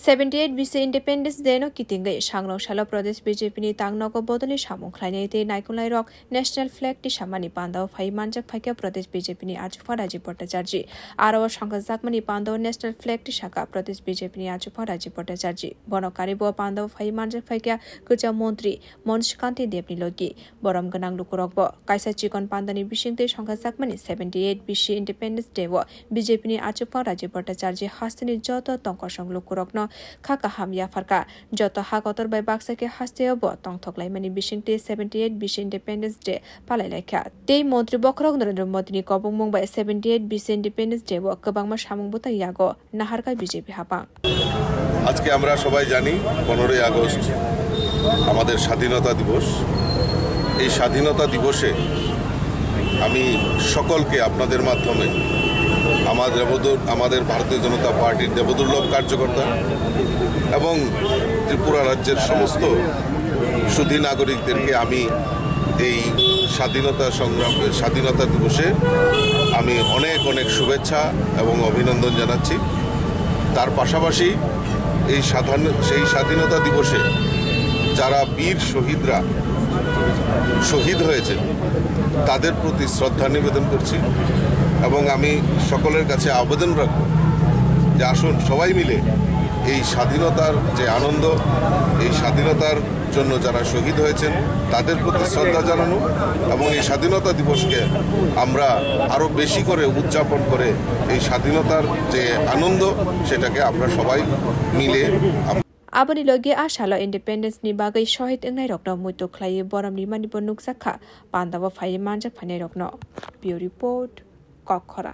78 BC Independence Day no kitingai Shanglong Shala Pradesh BJP ni Tangnoko Bodoli Samung Khlainai te Naikunlai Rock National Flag ti Samani Pandao Phai Manjak Phaikia Pradesh BJP ni Achufa Raji Bhattacharji Arawa Shankar Zakmani Pandao National Flag ti Shaka Pradesh BJP ni Achufa Raji Bhattacharji Bonokari Bo Pandao Phai Manjak Phaikia Kucha Montri Monshkanti Debni Logi Boram Ganang Lukurokbo Kaisa Chikon Pandani Bishingte Shankar Zakmani 78 BC Independence Day wo BJP ni Achufa Raji Bhattacharji Hastini Joto Tongkosong Lukurokno Khaka Hamya Farka Joto Hakotor by Baksake Hasteo Bo Tongthoklai Mani Bishingte 78 BC Independence Day Palai Lekha Tei Montri Bokrok Narendra Modi ni Kobongmong by 78 BC Independence Day wo Kabangma Samung Buta Yago Naharka BJP Hapang আজকে আমরা সবাই জানি 15ই August আমাদের স্বাধীনতা দিবস এই স্বাধীনতা দিবসে আমি সকলকে আপনাদের মাধ্যমে আমাদের ভারতীয় জনতা পার্টির দেবদুর্লভ কার্যকর্তা এবং ত্রিপুরা রাজ্যের সমস্ত সুধী নাগরিকদেরকে আমি এই স্বাধীনতা দিবসে আমি অনেক শুভেচ্ছা এবং অভিনন্দন জানাচ্ছি তার পাশাপাশি সেই স্বাধীনতা দিবসে যারা বীর শহীদরা শহীদ হয়েছে তাদের প্রতি শ্রদ্ধা নিবেদন করছি এবং আমি সকলের কাছে আবেদন রাখব যে আসুন সবাই মিলে এই স্বাধীনতার যে আনন্দ এই স্বাধীনতার জন্য যারা শহীদ হয়েছেন তাদের প্রতি শ্রদ্ধা জানানো এবং এই স্বাধীনতা দিবসকে আমরা আরো বেশি করে উদযাপন করে এই স্বাধীনতার যে আনন্দ সেটাকে আমরা সবাই মিলে Abani logi ashala independence ni bagai shahid engai rokno muito khlai boram ni manipur nuksakha pandawa phai manjak phane rokno Bureau Report Kokhara